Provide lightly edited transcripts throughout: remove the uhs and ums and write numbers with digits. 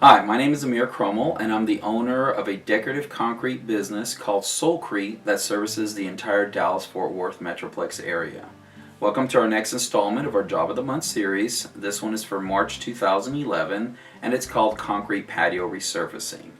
Hi, my name is Amir Cromwell, and I'm the owner of a decorative concrete business called SolCrete that services the entire Dallas-Fort Worth Metroplex area. Welcome to our next installment of our Job of the Month series. This one is for March 2011, and it's called Concrete Patio Resurfacing.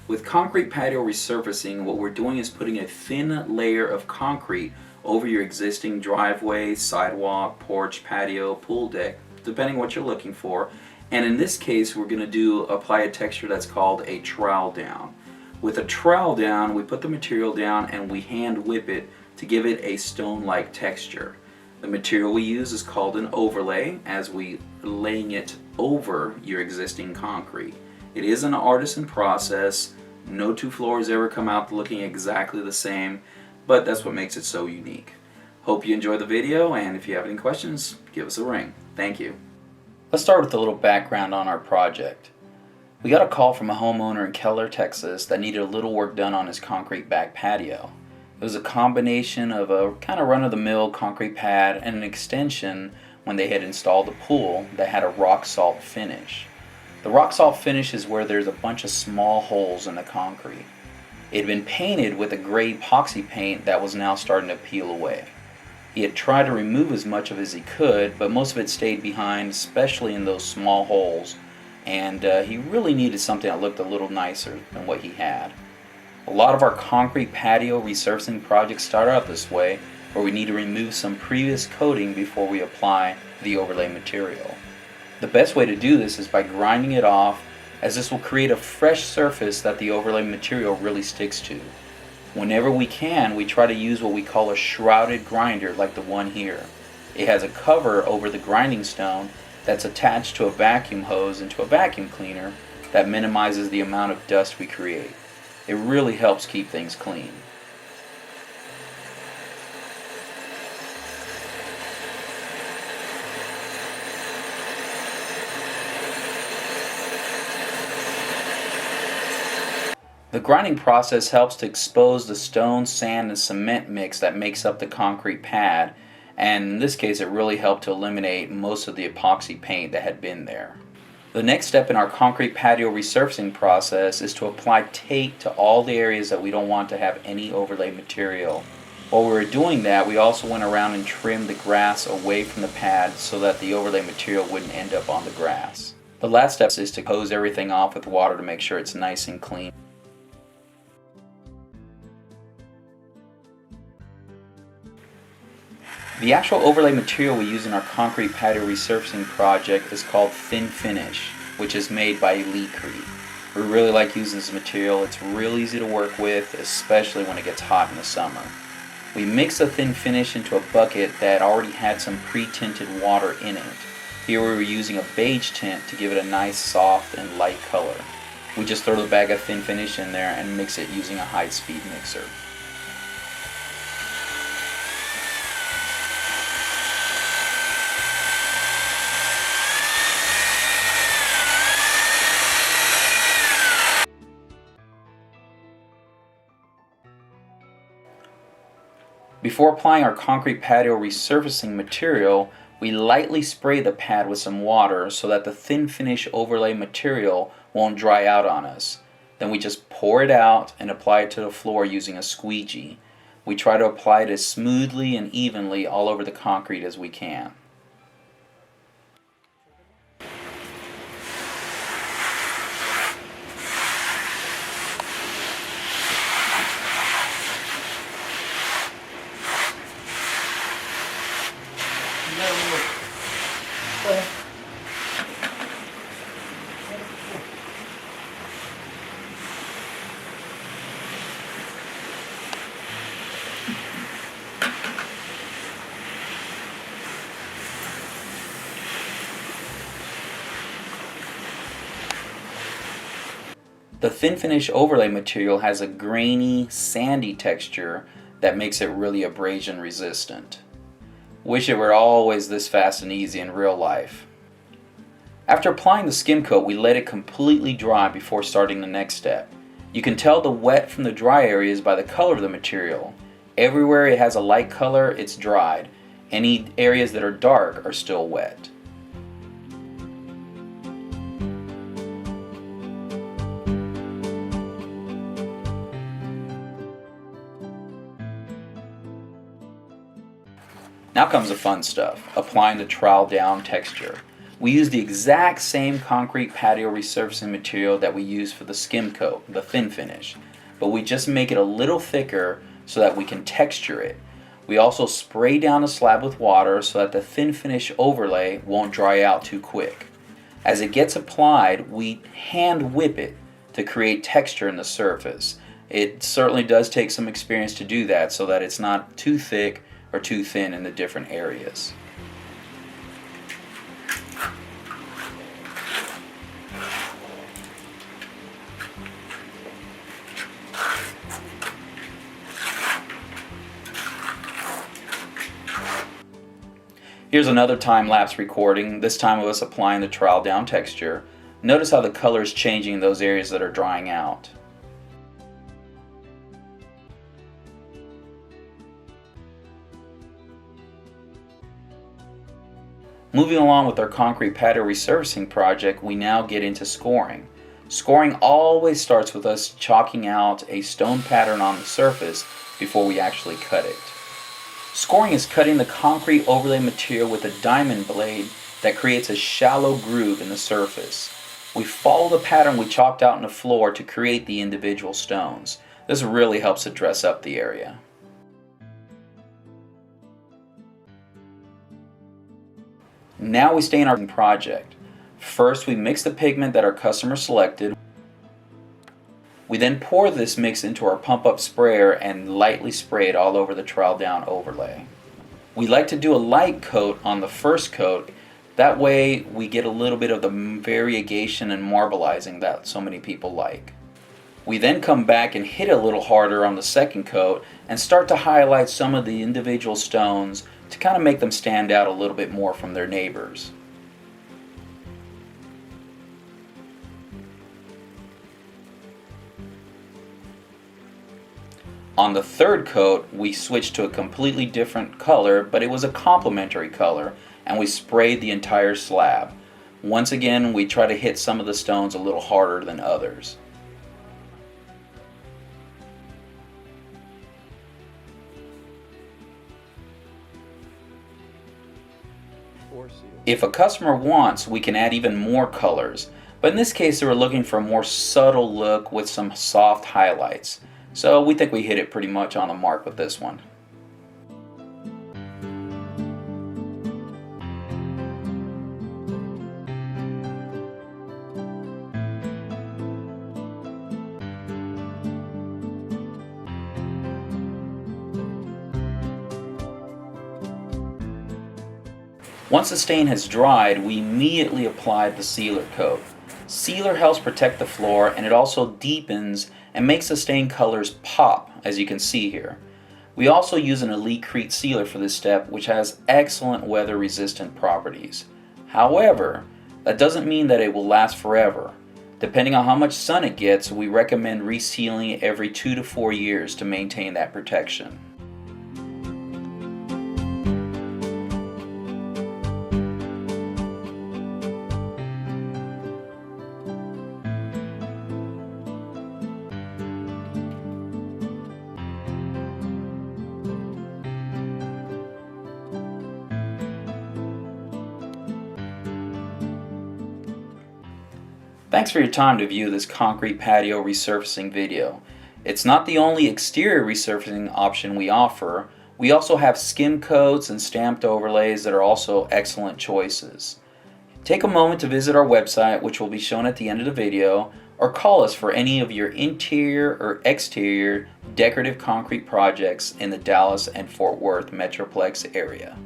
With concrete patio resurfacing, what we're doing is putting a thin layer of concrete over your existing driveway, sidewalk, porch, patio, pool deck, depending what you're looking for. And in this case, we're going to apply a texture that's called a trowel down. With a trowel down, we put the material down and we hand whip it to give it a stone-like texture. The material we use is called an overlay, as we laying it over your existing concrete. It is an artisan process. No two floors ever come out looking exactly the same, but that's what makes it so unique. Hope you enjoy the video, and if you have any questions, give us a ring. Thank you. Let's start with a little background on our project. We got a call from a homeowner in Keller, Texas that needed a little work done on his concrete back patio. It was a combination of a kind of run-of-the-mill concrete pad and an extension when they had installed the pool that had a rock salt finish. The rock salt finish is where there's a bunch of small holes in the concrete. It had been painted with a gray epoxy paint that was now starting to peel away. He had tried to remove as much of it as he could, but most of it stayed behind, especially in those small holes, and he really needed something that looked a little nicer than what he had. A lot of our concrete patio resurfacing projects start out this way, where we need to remove some previous coating before we apply the overlay material. The best way to do this is by grinding it off, as this will create a fresh surface that the overlay material really sticks to. Whenever we can, we try to use what we call a shrouded grinder, like the one here. It has a cover over the grinding stone that's attached to a vacuum hose into a vacuum cleaner that minimizes the amount of dust we create. It really helps keep things clean. The grinding process helps to expose the stone, sand, and cement mix that makes up the concrete pad, and in this case it really helped to eliminate most of the epoxy paint that had been there. The next step in our concrete patio resurfacing process is to apply tape to all the areas that we don't want to have any overlay material. While we were doing that, we also went around and trimmed the grass away from the pad so that the overlay material wouldn't end up on the grass. The last step is to hose everything off with water to make sure it's nice and clean. The actual overlay material we use in our concrete patio resurfacing project is called Thin Finish, which is made by SolCrete. We really like using this material. It's real easy to work with, especially when it gets hot in the summer. We mix the Thin Finish into a bucket that already had some pre-tinted water in it. Here we were using a beige tint to give it a nice soft and light color. We just throw the bag of Thin Finish in there and mix it using a high-speed mixer. Before applying our concrete patio resurfacing material, we lightly spray the pad with some water so that the Thin Finish overlay material won't dry out on us. Then we just pour it out and apply it to the floor using a squeegee. We try to apply it as smoothly and evenly all over the concrete as we can. The Thin Finish overlay material has a grainy, sandy texture that makes it really abrasion resistant. Wish it were always this fast and easy in real life. After applying the skim coat, we let it completely dry before starting the next step. You can tell the wet from the dry areas by the color of the material. Everywhere it has a light color, it's dried. Any areas that are dark are still wet. Now comes the fun stuff, applying the trowel down texture. We use the exact same concrete patio resurfacing material that we use for the skim coat, the thin finish, but we just make it a little thicker so that we can texture it. We also spray down the slab with water so that the thin finish overlay won't dry out too quick. As it gets applied, we hand whip it to create texture in the surface. It certainly does take some experience to do that so that it's not too thick or too thin in the different areas. Here's another time-lapse recording, this time of us applying the trowel down texture. Notice how the color is changing in those areas that are drying out. Moving along with our concrete patio resurfacing project, we now get into scoring. Scoring always starts with us chalking out a stone pattern on the surface before we actually cut it. Scoring is cutting the concrete overlay material with a diamond blade that creates a shallow groove in the surface. We follow the pattern we chalked out in the floor to create the individual stones. This really helps to dress up the area. Now we stay in our project. First, we mix the pigment that our customer selected. We then pour this mix into our pump-up sprayer and lightly spray it all over the trowel down overlay. We like to do a light coat on the first coat. That way we get a little bit of the variegation and marbleizing that so many people like. We then come back and hit a little harder on the second coat and start to highlight some of the individual stones to kind of make them stand out a little bit more from their neighbors. On the third coat, we switched to a completely different color, but it was a complementary color, and we sprayed the entire slab. Once again, we try to hit some of the stones a little harder than others. If a customer wants, we can add even more colors, but in this case they were looking for a more subtle look with some soft highlights. So we think we hit it pretty much on the mark with this one. Once the stain has dried, we immediately applied the sealer coat. Sealer helps protect the floor, and it also deepens and makes the stain colors pop, as you can see here. We also use an SolCrete sealer for this step, which has excellent weather resistant properties. However, that doesn't mean that it will last forever. Depending on how much sun it gets, we recommend resealing it every 2 to 4 years to maintain that protection. Thanks for your time to view this concrete patio resurfacing video. It's not the only exterior resurfacing option we offer. We also have skim coats and stamped overlays that are also excellent choices. Take a moment to visit our website, which will be shown at the end of the video, or call us for any of your interior or exterior decorative concrete projects in the Dallas and Fort Worth Metroplex area.